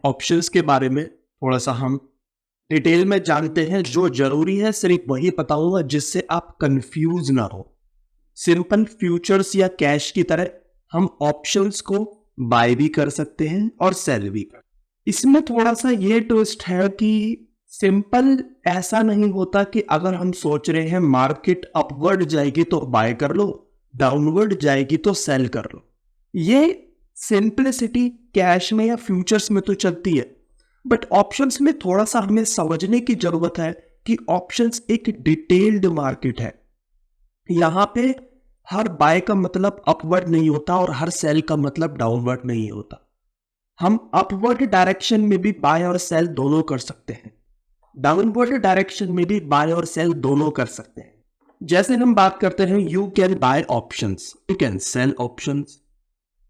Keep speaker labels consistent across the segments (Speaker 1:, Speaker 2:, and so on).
Speaker 1: Options के बारे में थोड़ा सा हम डिटेल में जानते हैं। जो जरूरी है सिर्फ वही बताऊंगा जिससे आप कंफ्यूज ना हो। सिंपल फ्यूचर्स या कैश की तरह हम ऑप्शंस को बाय भी कर सकते हैं और सेल भी कर। इसमें थोड़ा सा ये ट्विस्ट है कि सिंपल ऐसा नहीं होता कि अगर हम सोच रहे हैं मार्केट अपवर्ड जाएगी तो बाय कर लो, डाउनवर्ड जाएगी तो सेल कर लो। ये सिंपलिसिटी कैश में या फ्यूचर्स में तो चलती है, बट ऑप्शंस में थोड़ा सा हमें समझने की जरूरत है कि ऑप्शंस एक डिटेल्ड मार्केट है। यहां पे हर बाय का मतलब अपवर्ड नहीं होता और हर सेल का मतलब डाउनवर्ड नहीं होता। हम अपवर्ड डायरेक्शन में भी बाय और सेल दोनों कर सकते हैं, डाउनवर्ड डायरेक्शन में भी बाय और सेल दोनों कर सकते हैं। जैसे हम बात करते हैं you can buy options, you can sell options.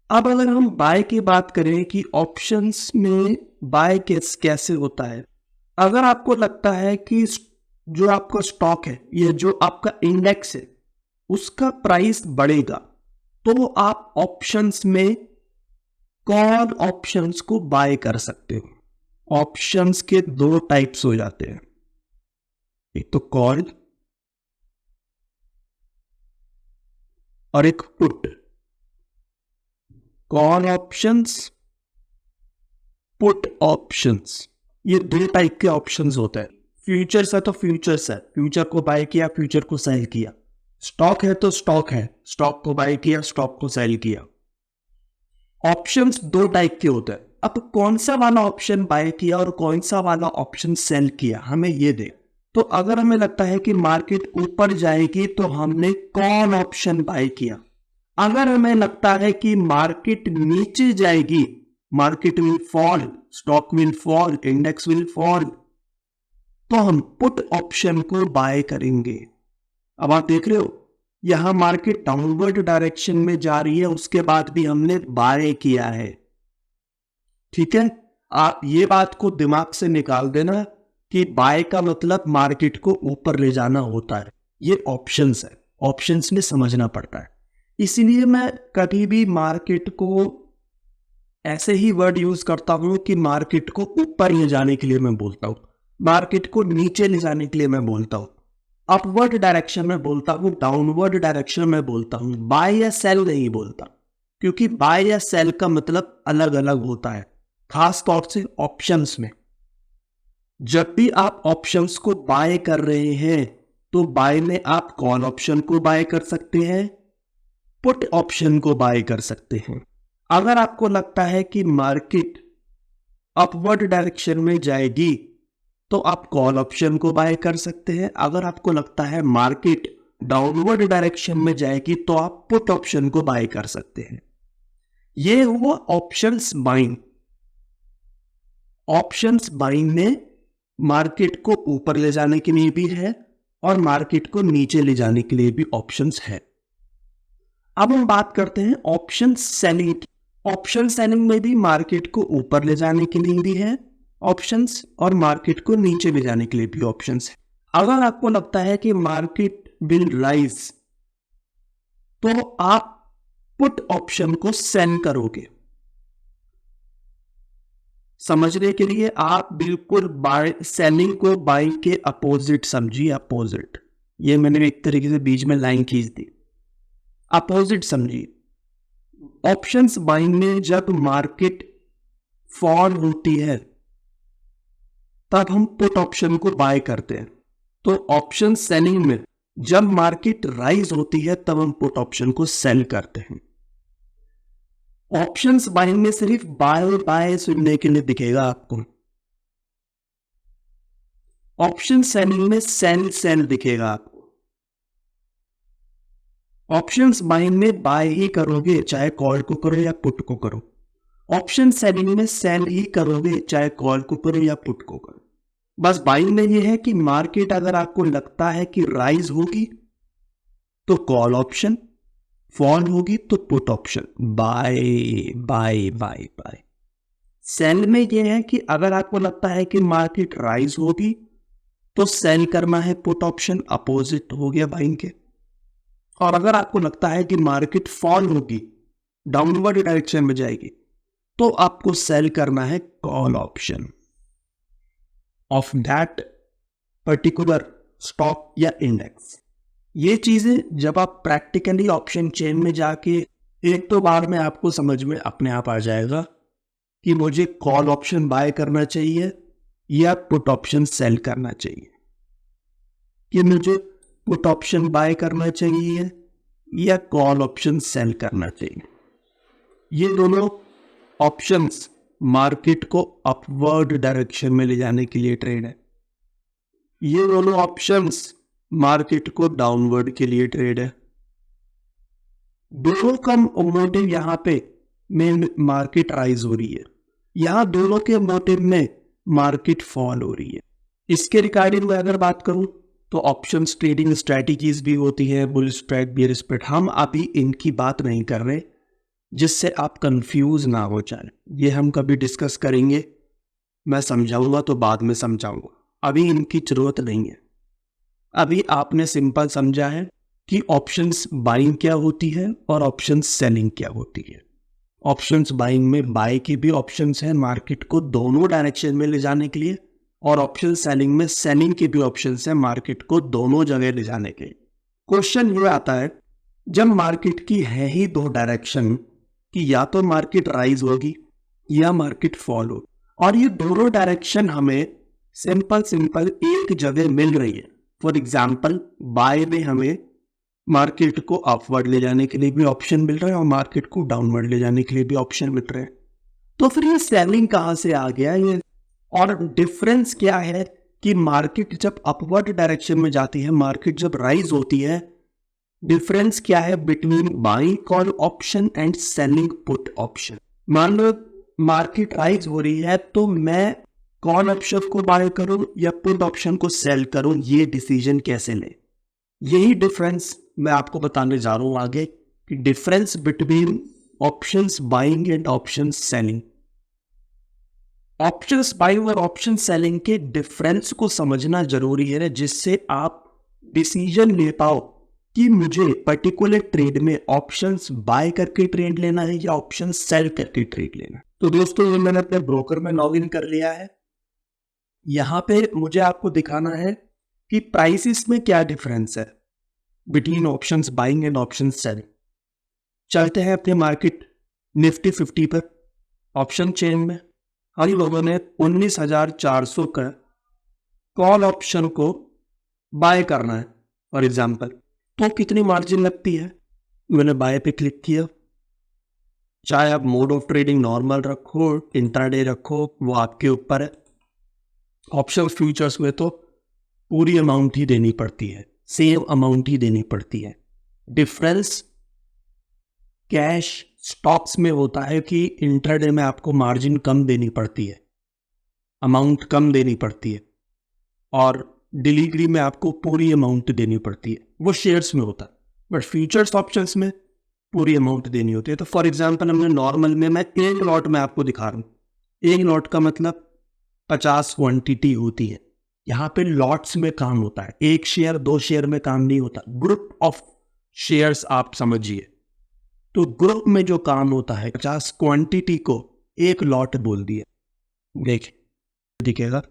Speaker 1: अब अगर हम बाय की बात करें कि ऑप्शंस में बाय कैसे होता है, अगर आपको लगता है कि जो आपका स्टॉक है या जो आपका इंडेक्स है उसका प्राइस बढ़ेगा, तो आप ऑप्शंस में कॉल ऑप्शंस को बाय कर सकते हो। ऑप्शंस के दो टाइप्स हो जाते हैं, एक तो कॉल और एक put. Call options, put options, ये दो टाइप के ऑप्शंस होते हैं। फ्यूचर्स है तो फ्यूचर्स है, फ्यूचर को बाय किया, फ्यूचर को सेल किया। स्टॉक है तो स्टॉक है, स्टॉक को बाय किया, स्टॉक को सेल किया। ऑप्शंस दो टाइप के होते हैं। अब कौन सा वाला ऑप्शन बाय किया और कौन सा वाला ऑप्शन सेल किया, हमें ये देख। तो अगर हमें लगता है कि मार्केट ऊपर जाएगी तो हमने कॉल ऑप्शन बाय किया। अगर हमें लगता है कि मार्केट नीचे जाएगी, market will fall, stock will fall, index will fall, तो हम पुट ऑप्शन को बाय करेंगे। अब आप देख रहे हो यहां मार्केट डाउनवर्ड डायरेक्शन में जा रही है, उसके बाद भी हमने बाय किया है। ठीक है, आप ये बात को दिमाग से निकाल देना कि बाय का मतलब मार्केट को ऊपर ले जाना होता है। ये ऑप्शंस है, ऑप्शंस में समझना पड़ता है। इसीलिए मैं कभी भी मार्केट को ऐसे ही वर्ड यूज करता हूं कि मार्केट को ऊपर ले जाने के लिए मैं बोलता हूं, मार्केट को नीचे ले जाने के लिए मैं बोलता हूं, अपवर्ड डायरेक्शन में बोलता हूं, डाउनवर्ड डायरेक्शन में बोलता हूं। बाय या सेल नहीं बोलता, क्योंकि बाय या सेल का मतलब अलग अलग होता है, खास तौर से ऑप्शंस में। जब भी आप ऑप्शंस को बाय कर रहे हैं तो बाय में आप कॉल ऑप्शन को बाय कर सकते हैं, पुट ऑप्शन को बाय कर सकते हैं। अगर आपको लगता है कि मार्केट अपवर्ड डायरेक्शन में जाएगी तो आप कॉल ऑप्शन को बाय कर सकते हैं। अगर आपको लगता है मार्केट डाउनवर्ड डायरेक्शन में जाएगी तो आप पुट ऑप्शन को बाय कर सकते हैं। ये हुआ ऑप्शंस बाइंग। ऑप्शंस बाइंग में मार्केट को ऊपर ले जाने के लिए भी है और मार्केट को नीचे ले जाने के लिए भी ऑप्शंस है। अब हम बात करते हैं ऑप्शन सेलिंग। ऑप्शन सेलिंग में भी मार्केट को ऊपर ले जाने के लिए भी है ऑप्शंस और मार्केट को नीचे ले जाने के लिए भी ऑप्शंस है। अगर आपको लगता है कि मार्केट विल राइज तो आप पुट ऑप्शन को सेल करोगे। समझने के लिए आप बिल्कुल बाय सेलिंग को बाइंग के अपोजिट समझिए। अपोजिट, ये मैंने एक तरीके से बीच में लाइन खींच दी। अपोजिट समझिए। ऑप्शंस बाइंग में जब मार्केट फॉल होती है तब हम पुट ऑप्शन को बाय करते हैं। तो ऑप्शन सेलिंग में जब मार्केट राइज होती है तब हम पुट ऑप्शन को सेल करते हैं। ऑप्शंस बाइंग में सिर्फ बाय बाय सुनने के लिए दिखेगा आपको, ऑप्शन सेलिंग में सेल सेल दिखेगा आपको। ऑप्शंस बाइंग में बाय ही करोगे चाहे कॉल को करो या पुट को करो, ऑप्शन सेलिंग में सेल ही करोगे चाहे कॉल को करो या पुट को करो। बस बाइंग में ये है कि मार्केट अगर आपको लगता है कि राइज होगी तो कॉल ऑप्शन, फॉल होगी तो put option, buy buy buy buy. Sell में यह है कि अगर आपको लगता है कि मार्केट राइज होगी तो सेल करना है पुट ऑप्शन, अपोजिट हो गया बाइंग के। और अगर आपको लगता है कि मार्केट फॉल होगी, डाउनवर्ड डायरेक्शन में जाएगी, तो आपको सेल करना है call option of that particular stock या इंडेक्स। ये चीजें जब आप प्रैक्टिकली ऑप्शन चेन में जाके एक तो बार में आपको समझ में अपने आप आ जाएगा कि मुझे कॉल ऑप्शन बाय करना चाहिए या पुट ऑप्शन सेल करना चाहिए, कि मुझे पुट ऑप्शन बाय करना चाहिए या कॉल ऑप्शन सेल करना चाहिए। ये दोनों ऑप्शंस मार्केट को अपवर्ड डायरेक्शन में ले जाने के लिए ट्रेड है, ये दोनों ऑप्शंस मार्केट को डाउनवर्ड के लिए ट्रेड है। दोनों का मोटिव यहाँ पे में मार्केट राइज हो रही है, यहाँ दोनों के मोटिव में मार्केट फॉल हो रही है। इसके रिगार्डिंग में अगर बात करूं तो ऑप्शंस ट्रेडिंग स्ट्रैटेजीज भी होती है, बुल स्प्रेड, बियर स्प्रेड। हम अभी इनकी बात नहीं कर रहे जिससे आप कंफ्यूज ना हो जाए, ये हम कभी डिस्कस करेंगे, मैं समझाऊंगा तो बाद में समझाऊंगा, अभी इनकी जरूरत नहीं है। अभी आपने सिंपल समझा है कि ऑप्शंस बाइंग क्या होती है और ऑप्शंस सेलिंग क्या होती है। ऑप्शंस बाइंग में बाय के भी ऑप्शंस हैं मार्केट को दोनों डायरेक्शन में ले जाने के लिए, और ऑप्शन सेलिंग में सेलिंग के भी ऑप्शंस हैं मार्केट को दोनों जगह ले जाने के लिए। क्वेश्चन ये आता है जब मार्केट की है ही दो डायरेक्शन कि या तो मार्केट राइज होगी या मार्केट फॉल होगी, और ये दोनों डायरेक्शन हमें सिंपल एक जगह मिल रही है। फॉर एग्जाम्पल बाय में हमें मार्केट को अपवर्ड ले जाने के लिए भी ऑप्शन मिल रहा है और मार्केट को डाउनवर्ड ले जाने के लिए भी ऑप्शन मिल रहे हैं। तो फिर ये सेलिंग कहां से आ गया ये, और डिफरेंस क्या है कि मार्केट जब अपवर्ड डायरेक्शन में जाती है, मार्केट जब राइज होती है, डिफरेंस क्या है between buying call option and selling put option. मान लो मार्केट राइज हो रही है तो मैं कॉल ऑप्शन को बाय करूं या पुट ऑप्शन को सेल करूं, ये डिसीजन कैसे ले, यही डिफरेंस मैं आपको बताने जा रहा हूं आगे कि difference between options buying and option selling. Options buying और ऑप्शन सेलिंग के डिफरेंस को समझना जरूरी है जिससे आप डिसीजन ले पाओ कि मुझे पर्टिकुलर ट्रेड में ऑप्शंस बाय करके ट्रेड लेना है या ऑप्शन सेल करके ट्रेड लेना है। तो दोस्तों मैंने अपने ब्रोकर में लॉग इन कर लिया है। यहां पे मुझे आपको दिखाना है कि प्राइसेस में क्या डिफरेंस है between options buying and option selling. चलते हैं अपने मार्केट निफ्टी 50 पर। ऑप्शन चेन में हम लोगों ने 19,400 का कॉल ऑप्शन को बाय करना है फॉर एग्जांपल, तो कितनी मार्जिन लगती है, मैंने बाय पे क्लिक किया। चाहे आप मोड ऑफ ट्रेडिंग नॉर्मल रखो, इंट्राडे रखो, वो आपके ऊपर है। ऑप्शन फ्यूचर्स में तो पूरी अमाउंट ही देनी पड़ती है, सेम अमाउंट ही देनी पड़ती है। डिफरेंस कैश स्टॉक्स में होता है कि इंट्राडे में आपको मार्जिन कम देनी पड़ती है, अमाउंट कम देनी पड़ती है, और डिलीवरी में आपको पूरी अमाउंट देनी पड़ती है, वो शेयर्स में होता है। बट फ्यूचर्स ऑप्शंस में पूरी अमाउंट देनी होती है। तो फॉर एग्जांपल हमने नॉर्मल में मैं एक लॉट में आपको दिखा रहा हूँ, एक लॉट का मतलब 50 क्वांटिटी होती है। यहाँ पे लॉट्स में काम होता है, एक शेयर दो शेयर में काम नहीं होता, ग्रुप ऑफ शेयर्स आप समझिए। तो ग्रुप में जो काम होता है 50 क्वांटिटी को एक लॉट बोल दिया। देखिए दिखेगा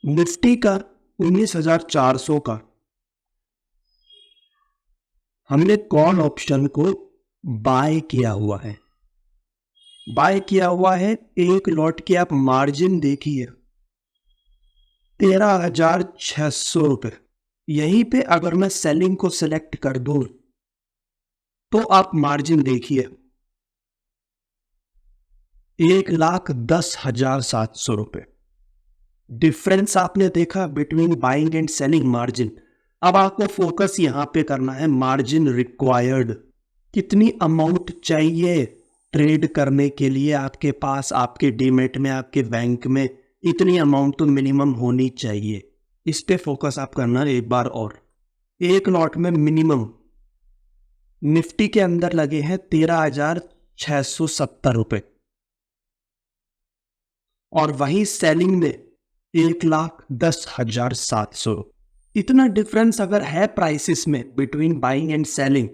Speaker 1: निफ्टी का 19,400 का हमने कॉल ऑप्शन को बाय किया हुआ है, बाय किया हुआ है। एक लॉट की आप मार्जिन देखिए 13,600 रुपए। यहीं पे अगर मैं सेलिंग को सिलेक्ट कर दूं तो आप मार्जिन देखिए 1,10,700 रुपए। डिफरेंस आपने देखा between buying and selling margin. अब आपको फोकस यहां पे करना है मार्जिन रिक्वायर्ड, कितनी अमाउंट चाहिए ट्रेड करने के लिए आपके पास, आपके डीमेट में, आपके बैंक में इतनी अमाउंट तो मिनिमम होनी चाहिए। इस पे फोकस आप करना है एक बार और। एक लॉट में मिनिमम निफ्टी के अंदर लगे हैं 13,670 रुपए, और वहीं सेलिंग में 1,10,700। इतना डिफरेंस अगर है प्राइसेस में बिटवीन बाइंग एंड सेलिंग,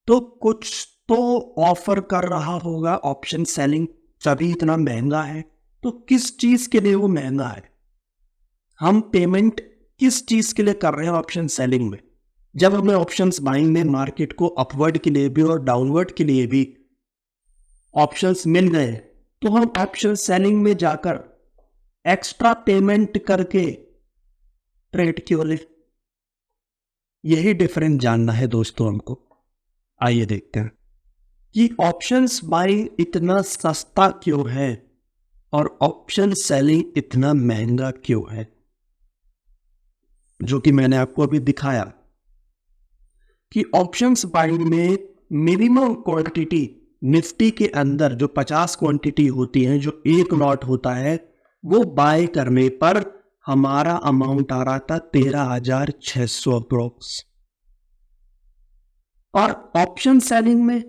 Speaker 1: तो कुछ तो ऑफर कर रहा होगा ऑप्शन सेलिंग, तभी इतना महंगा है। तो किस चीज के लिए वो महंगा है? हम पेमेंट किस चीज के लिए कर रहे हैं ऑप्शन सेलिंग में? जब हमें ऑप्शंस बाइंग में मार्केट को अपवर्ड के लिए भी और डाउनवर्ड के लिए भी ऑप्शंस मिल गए, तो हम ऑप्शन सेलिंग में जाकर एक्स्ट्रा पेमेंट करके ट्रेड क्यों ले? यही डिफरेंस जानना है दोस्तों हमको। आइए देखते हैं कि ऑप्शंस बाइंग इतना सस्ता क्यों है और ऑप्शन सेलिंग इतना महंगा क्यों है, जो कि मैंने आपको अभी दिखाया कि ऑप्शंस बाइंग में मिनिमम क्वांटिटी निफ्टी के अंदर जो 50 क्वांटिटी होती है, जो एक लॉट होता है, वो बाय करने पर हमारा अमाउंट आ रहा था 13,600 अप्रोक्स। और ऑप्शन सेलिंग में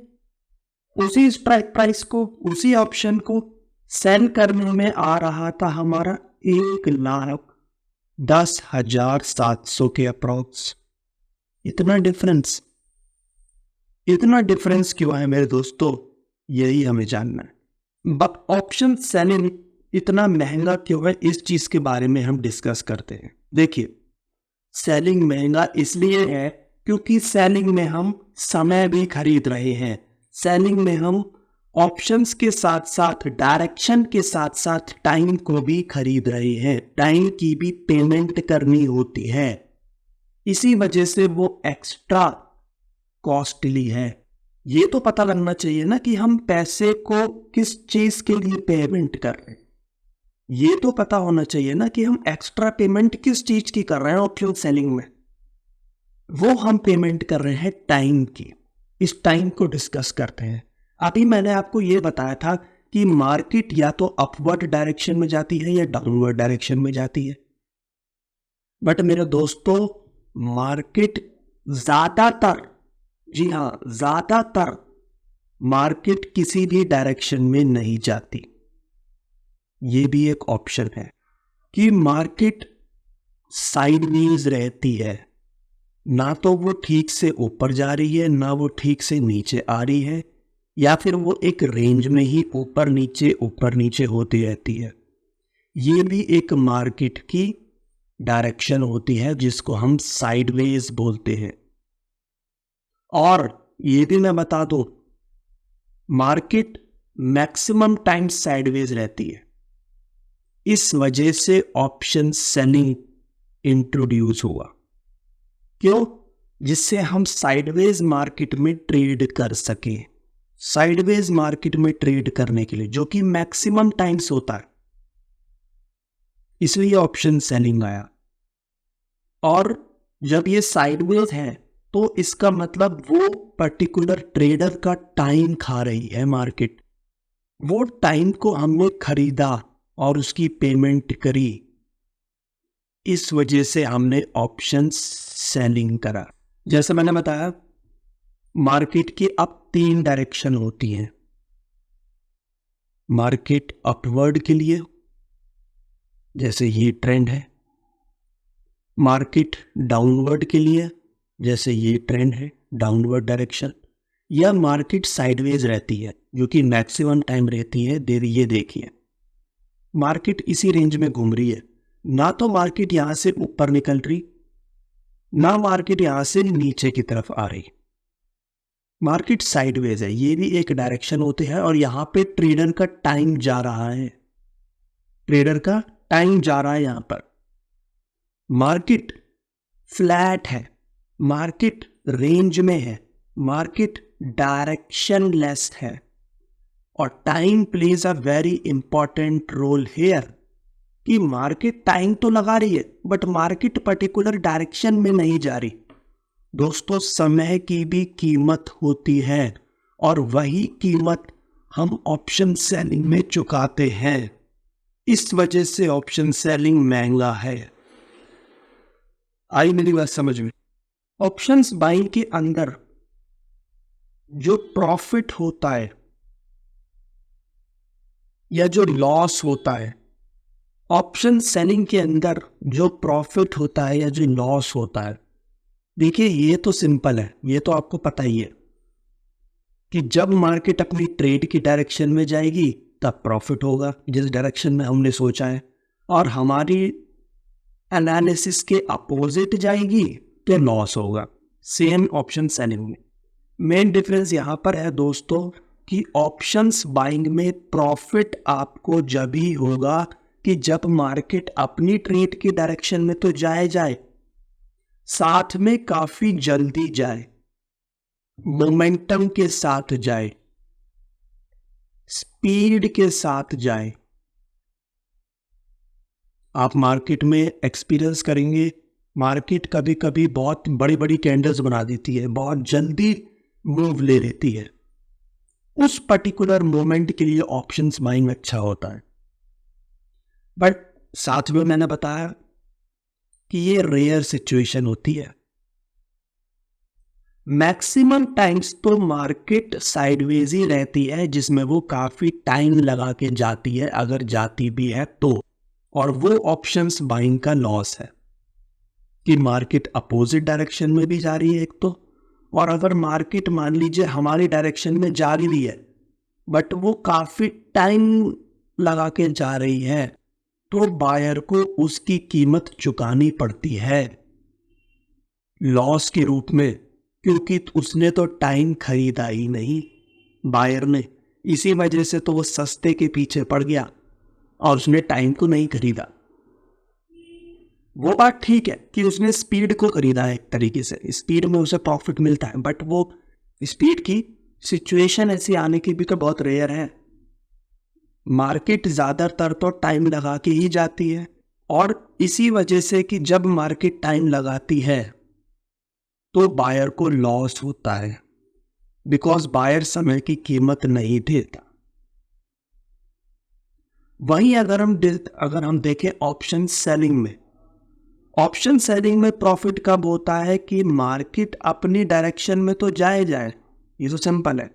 Speaker 1: उसी स्ट्राइक प्राइस को, उसी ऑप्शन को सेल करने में आ रहा था हमारा 1,10,700 के अप्रोक्स। इतना डिफरेंस क्यों है मेरे दोस्तों? यही हमें जानना है। बट ऑप्शन सेलिंग इतना महंगा क्यों है, इस चीज के बारे में हम डिस्कस करते हैं। देखिए, सेलिंग महंगा इसलिए है क्योंकि सेलिंग में हम समय भी खरीद रहे हैं। सेलिंग में हम ऑप्शंस के साथ साथ, डायरेक्शन के साथ साथ टाइम को भी खरीद रहे हैं। टाइम की भी पेमेंट करनी होती है, इसी वजह से वो एक्स्ट्रा कॉस्टली है। ये तो पता लगना चाहिए ना कि हम पैसे को किस चीज के लिए पेमेंट कर रहे हैं। ये तो पता होना चाहिए ना कि हम एक्स्ट्रा पेमेंट किस चीज की कर रहे हैं ऑप्शन सेलिंग में। वो हम पेमेंट कर रहे हैं टाइम की। इस टाइम को डिस्कस करते हैं। अभी मैंने आपको ये बताया था कि मार्केट या तो अपवर्ड डायरेक्शन में जाती है या डाउनवर्ड डायरेक्शन में जाती है। बट मेरे दोस्तों, मार्केट ज्यादातर, जी हां, ज्यादातर मार्केट किसी भी डायरेक्शन में नहीं जाती। ये भी एक ऑप्शन है कि मार्केट साइडवेज रहती है, ना तो वो ठीक से ऊपर जा रही है, ना वो ठीक से नीचे आ रही है, या फिर वो एक रेंज में ही ऊपर नीचे होती रहती है। ये भी एक मार्केट की डायरेक्शन होती है जिसको हम साइडवेज बोलते हैं। और ये भी मैं बता दूं, मार्केट मैक्सिमम टाइम साइडवेज रहती है। इस वजह से ऑप्शन सेलिंग इंट्रोड्यूस हुआ। क्यों? जिससे हम साइडवेज मार्केट में ट्रेड कर सके। साइडवेज मार्केट में ट्रेड करने के लिए, जो कि मैक्सिमम टाइम्स होता है, इसलिए ऑप्शन सेलिंग आया। और जब ये साइडवेज है तो इसका मतलब वो पर्टिकुलर ट्रेडर का टाइम खा रही है मार्केट। वो टाइम को हमने खरीदा और उसकी पेमेंट करी, इस वजह से हमने ऑप्शन सेलिंग करा। जैसे मैंने बताया, मार्केट की अब 3 डायरेक्शन होती हैं। मार्केट अपवर्ड के लिए, जैसे ये ट्रेंड है। मार्केट डाउनवर्ड के लिए, जैसे ये ट्रेंड है, डाउनवर्ड डायरेक्शन। या मार्केट साइडवेज रहती है, जो कि मैक्सिमम टाइम रहती है। ये देखिए, मार्केट इसी रेंज में घूम रही है। ना तो मार्केट यहां से ऊपर निकल रही, ना मार्केट यहां से नीचे की तरफ आ रही। मार्केट साइडवेज है। ये भी एक डायरेक्शन होती है। और यहां पे ट्रेडर का टाइम जा रहा है। ट्रेडर का टाइम जा रहा है यहां पर। मार्केट फ्लैट है, मार्केट रेंज में है, मार्केट डायरेक्शन लेस है। और time plays a very important role here, कि मार्केट टाइम तो लगा रही है बट मार्केट पर्टिकुलर डायरेक्शन में नहीं जा रही। दोस्तों, समय की भी कीमत होती है और वही कीमत हम ऑप्शन सेलिंग में चुकाते हैं। इस वजह से ऑप्शन सेलिंग महंगा है। आई मेरी बात समझ में? ऑप्शंस बाइंग के अंदर जो प्रॉफिट होता है या जो लॉस होता है, ऑप्शन सेलिंग के अंदर जो प्रॉफिट होता है या जो लॉस होता है, देखिए ये तो सिंपल है, ये तो आपको पता ही है। कि जब मार्केट अपनी ट्रेड की डायरेक्शन में जाएगी तब प्रॉफिट होगा जिस डायरेक्शन में हमने सोचा है, और हमारी एनालिसिस के अपोजिट जाएगी तो लॉस होगा। सेम ऑप्शन सेलिंग में मेन डिफरेंस यहाँ पर है दोस्तों कि ऑप्शंस बाइंग में प्रॉफिट आपको जब ही होगा कि जब मार्केट अपनी ट्रेड की डायरेक्शन में तो जाए साथ में काफी जल्दी जाए, मोमेंटम के साथ जाए, स्पीड के साथ जाए। आप मार्केट में एक्सपीरियंस करेंगे, मार्केट कभी कभी बहुत बड़ी बड़ी कैंडल्स बना देती है, बहुत जल्दी मूव ले लेती है। उस पर्टिकुलर मोमेंट के लिए ऑप्शंस बाइंग अच्छा होता है, बट साथ में मैंने बताया कि ये रेयर सिचुएशन होती है। मैक्सिमम टाइम्स तो मार्केट साइडवेज ही रहती है जिसमें वो काफी टाइम लगा के जाती है, अगर जाती भी है तो, और वो ऑप्शंस बाइंग का लॉस है कि मार्केट अपोजिट डायरेक्शन में भी जा रही है एक तो, और अगर मार्केट मान लीजिए हमारी डायरेक्शन में जा रही है बट वो काफी टाइम लगा के जा रही है तो बायर को उसकी कीमत चुकानी पड़ती है लॉस के रूप में, क्योंकि उसने तो टाइम खरीदा ही नहीं बायर ने। इसी वजह से तो वो सस्ते के पीछे पड़ गया और उसने टाइम को नहीं खरीदा। वो बात ठीक है कि उसने स्पीड को खरीदा है, एक तरीके से स्पीड में उसे प्रॉफिट मिलता है, बट वो स्पीड की सिचुएशन ऐसी आने की भी तो बहुत रेयर है। मार्केट ज्यादातर तो टाइम लगा के ही जाती है, और इसी वजह से कि जब मार्केट टाइम लगाती है तो बायर को लॉस होता है, बिकॉज बायर समय की कीमत नहीं देता। वहीं अगर हम देखें ऑप्शन सेलिंग में, ऑप्शन सेलिंग में प्रॉफिट कब होता है कि मार्केट अपनी डायरेक्शन में तो जाए, ये तो सिंपल है,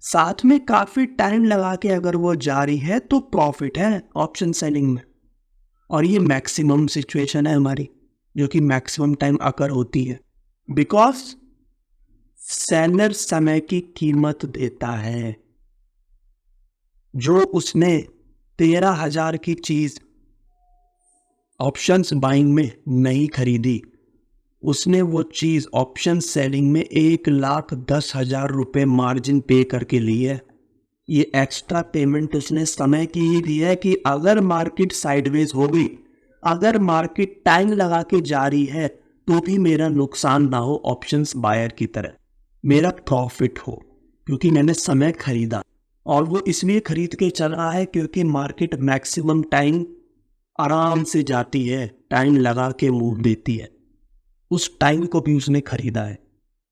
Speaker 1: साथ में काफी टाइम लगा के अगर वो जारी है तो प्रॉफिट है ऑप्शन सेलिंग में। और ये मैक्सिमम सिचुएशन है हमारी, जो कि मैक्सिमम टाइम अकर होती है, बिकॉज सेलर समय की कीमत देता है। जो उसने 13,000 की चीज ऑप्शंस बाइंग में नहीं खरीदी, उसने वो चीज ऑप्शन सेलिंग में 1,10,000 रुपए मार्जिन पे करके ली है। ये एक्स्ट्रा पेमेंट उसने समय की ही दी है कि अगर मार्केट साइडवेज हो गई, अगर मार्केट टाइम लगा के जा रही है तो भी मेरा नुकसान ना हो, ऑप्शंस बायर की तरह मेरा प्रॉफिट हो, क्योंकि मैंने समय खरीदा। और वो इसलिए खरीद के चल रहा है क्योंकि मार्केट मैक्सिमम टाइम आराम से जाती है, टाइम लगा के मूव देती है, उस टाइम को भी उसने खरीदा है,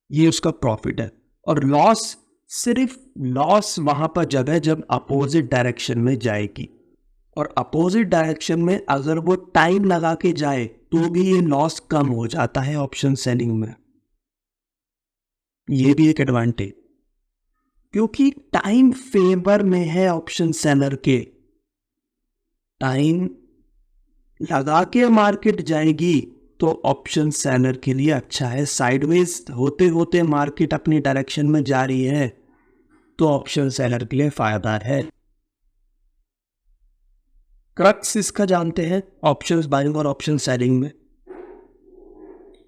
Speaker 1: ये उसका प्रॉफिट है। और लॉस, सिर्फ लॉस वहां पर जब है जब अपोजिट डायरेक्शन में जाएगी, और अपोजिट डायरेक्शन में अगर वो टाइम लगा के जाए तो भी ये लॉस कम हो जाता है ऑप्शन सेलिंग में। ये भी एक एडवांटेज, क्योंकि टाइम फेवर में है ऑप्शन सेलर के। टाइम लगा के मार्केट जाएगी तो ऑप्शन सेलर के लिए अच्छा है। साइडवेज होते होते मार्केट अपनी डायरेक्शन में जा रही है तो ऑप्शन सेलर के लिए फायदा है। क्रक्स इसका जानते हैं ऑप्शंस बाइंग और ऑप्शन सेलिंग में।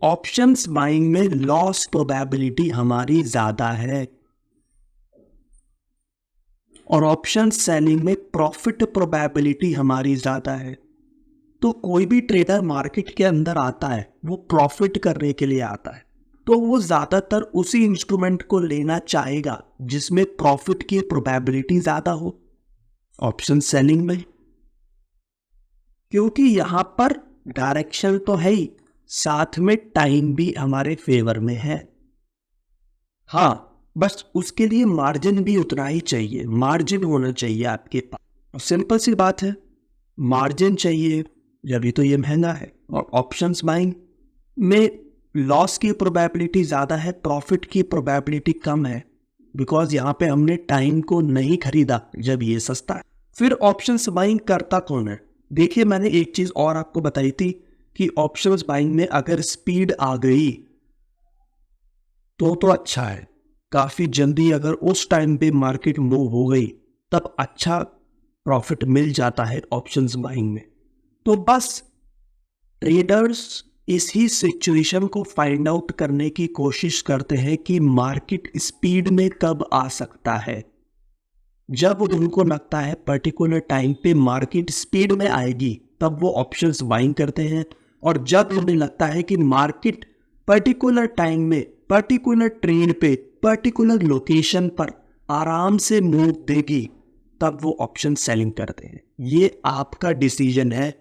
Speaker 1: ऑप्शंस बाइंग में लॉस प्रोबेबिलिटी हमारी ज्यादा है और ऑप्शन सेलिंग में प्रॉफिट प्रोबेबिलिटी हमारी ज्यादा है। तो कोई भी ट्रेडर मार्केट के अंदर आता है वो प्रॉफिट करने के लिए आता है, तो वो ज्यादातर उसी इंस्ट्रूमेंट को लेना चाहेगा जिसमें प्रॉफिट की प्रोबेबिलिटी ज्यादा हो, ऑप्शन सेलिंग में, क्योंकि यहां पर डायरेक्शन तो है ही, साथ में टाइम भी हमारे फेवर में है। हाँ, बस उसके लिए मार्जिन भी उतना ही चाहिए, मार्जिन होना चाहिए आपके पास। सिंपल सी बात है, मार्जिन चाहिए, जब तो ये महंगा है। और ऑप्शंस बाइंग में लॉस की प्रोबेबिलिटी ज़्यादा है, प्रॉफिट की प्रोबेबिलिटी कम है, बिकॉज यहाँ पे हमने टाइम को नहीं खरीदा जब ये सस्ता है। फिर ऑप्शंस बाइंग करता कौन है? देखिए, मैंने एक चीज़ और आपको बताई थी कि ऑप्शंस बाइंग में अगर स्पीड आ गई तो अच्छा है, काफ़ी जल्दी अगर उस टाइम पे मार्केट मूव हो गई तब अच्छा प्रॉफिट मिल जाता है ऑप्शंस बाइंग में। तो बस ट्रेडर्स इसी सिचुएशन को फाइंड आउट करने की कोशिश करते हैं कि मार्केट स्पीड में कब आ सकता है। जब उनको लगता है पर्टिकुलर टाइम पे मार्केट स्पीड में आएगी तब वो ऑप्शंस बाइंग करते हैं, और जब उन्हें लगता है कि मार्केट पर्टिकुलर टाइम में पर्टिकुलर ट्रेड पे पर्टिकुलर लोकेशन पर आराम से मूव देगी तब वो ऑप्शन सेलिंग करते हैं। ये आपका डिसीजन है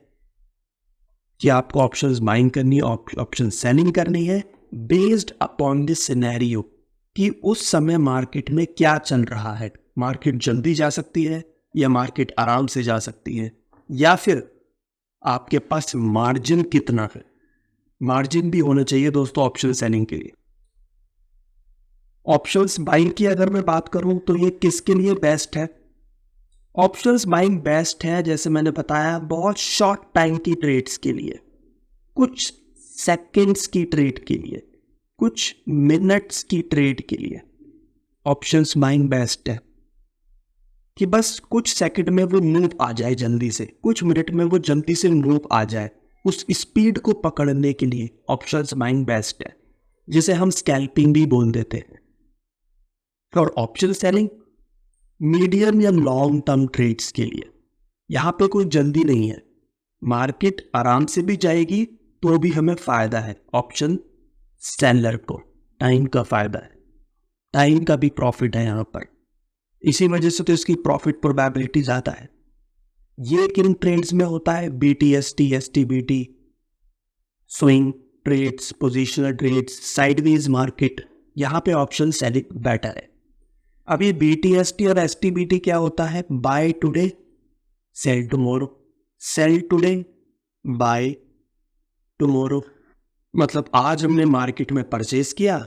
Speaker 1: कि आपको ऑप्शंस बाइंग करनी है, ऑप्शन सेलिंग करनी है, बेस्ड अपॉन दिस सिनेरियो कि उस समय मार्केट में क्या चल रहा है। मार्केट जल्दी जा सकती है या मार्केट आराम से जा सकती है, या फिर आपके पास मार्जिन कितना है। मार्जिन भी होना चाहिए दोस्तों ऑप्शन सेलिंग के लिए। ऑप्शंस बाइंग की अगर मैं बात करूं तो ये किसके लिए बेस्ट है? ऑप्शंस बाइंग बेस्ट है, जैसे मैंने बताया, बहुत शॉर्ट टाइम की ट्रेड्स के लिए, कुछ सेकंड्स की ट्रेड के लिए, कुछ मिनट्स की ट्रेड के लिए ऑप्शंस बाइंग बेस्ट है कि बस कुछ सेकंड में वो मूव आ जाए जल्दी से, कुछ मिनट में वो जल्दी से मूव आ जाए। उस स्पीड को पकड़ने के लिए ऑप्शंस बाइंग बेस्ट है, जिसे हम स्कैल्पिंग भी बोल देते हैं। और ऑप्शन सेलिंग मीडियम या लॉन्ग टर्म ट्रेड्स के लिए, यहाँ पे कोई जल्दी नहीं है, मार्केट आराम से भी जाएगी तो भी हमें फायदा है। ऑप्शन सेलर को टाइम का फायदा है, टाइम का भी प्रॉफिट है यहाँ पर, इसी वजह से तो इसकी प्रॉफिट प्रोबेबिलिटी ज़्यादा है। ये किन ट्रेड्स में होता है? BTST, STBT, swing trades, positional trades, sideways market, यहाँ पे ऑप्शन सेलिंग बेटर है। अब ये BTST और STBT क्या होता है? Buy today sell tomorrow, sell today buy tomorrow, मतलब आज हमने मार्केट में परचेज किया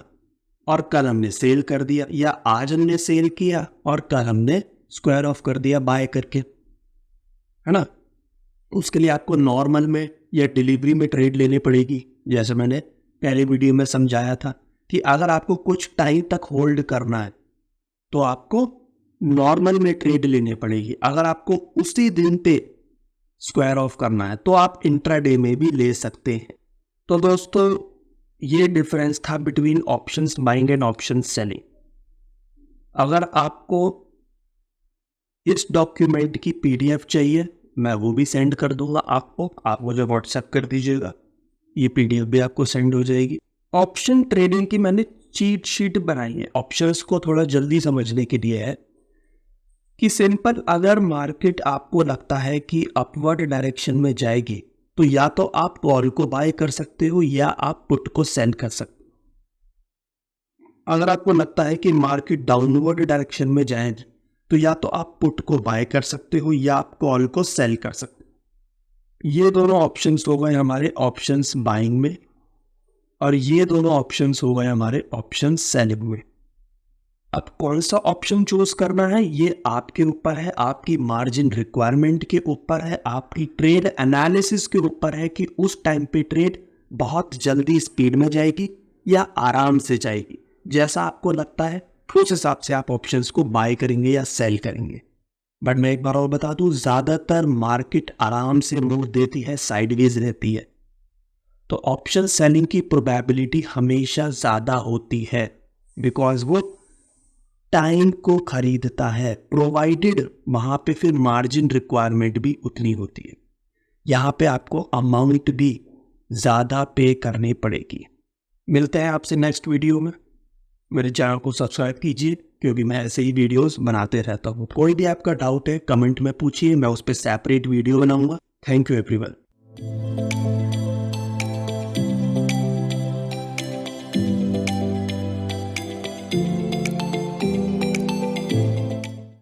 Speaker 1: और कल हमने सेल कर दिया, या आज हमने सेल किया और कल हमने स्क्वायर ऑफ कर दिया बाय करके, है ना। उसके लिए आपको नॉर्मल में या डिलीवरी में ट्रेड लेनी पड़ेगी। जैसे मैंने पहले वीडियो में समझाया था कि अगर आपको कुछ टाइम तक होल्ड करना है तो आपको नॉर्मल में ट्रेड लेनी पड़ेगी। अगर आपको उसी दिन पे स्क्वायर ऑफ करना है तो आप इंट्राडे में भी ले सकते हैं। तो दोस्तों ये डिफरेंस था between options buying and option selling. अगर आपको इस डॉक्यूमेंट की PDF चाहिए मैं वो भी सेंड कर दूंगा आपको, आप मुझे व्हाट्सएप कर दीजिएगा, ये PDF भी आपको सेंड हो जाएगी। ऑप्शन ट्रेडिंग की मैंने चीट शीट बनाई है, ऑप्शंस को थोड़ा जल्दी समझने के लिए है कि सिंपल, अगर मार्केट आपको लगता है कि अपवर्ड डायरेक्शन में जाएगी तो या तो आप कॉल को बाय कर सकते हो या आप पुट को सेल कर सकते हो। अगर आपको लगता है कि मार्केट डाउनवर्ड डायरेक्शन में जाए तो या तो आप पुट को बाय कर सकते हो या आप कॉल को सेल कर सकते हो। ये दोनों ऑप्शंस हो गए हमारे ऑप्शंस बाइंग में, और ये दोनों ऑप्शंस हो गए हमारे ऑप्शन सेलिंग में। अब कौन सा ऑप्शन चूज करना है ये आपके ऊपर है, आपकी मार्जिन रिक्वायरमेंट के ऊपर है, आपकी ट्रेड एनालिसिस के ऊपर है कि उस टाइम पे ट्रेड बहुत जल्दी स्पीड में जाएगी या आराम से जाएगी। जैसा आपको लगता है उस हिसाब से आप ऑप्शंस को बाय करेंगे या सेल करेंगे। बट मैं एक बार और बता दूं, ज़्यादातर मार्केट आराम से मूव देती है, साइडवेज रहती है, तो ऑप्शन सेलिंग की प्रोबेबिलिटी हमेशा ज़्यादा होती है, बिकॉज वो टाइम को खरीदता है, प्रोवाइडेड वहाँ पे फिर मार्जिन रिक्वायरमेंट भी उतनी होती है, यहाँ पे आपको अमाउंट भी ज़्यादा पे करनी पड़ेगी। मिलते हैं आपसे नेक्स्ट वीडियो में। मेरे चैनल को सब्सक्राइब कीजिए क्योंकि मैं ऐसे ही वीडियोस बनाते रहता हूँ। कोई भी आपका डाउट है कमेंट में पूछिए, मैं उस पर सेपरेट वीडियो बनाऊंगा। Thank you everyone.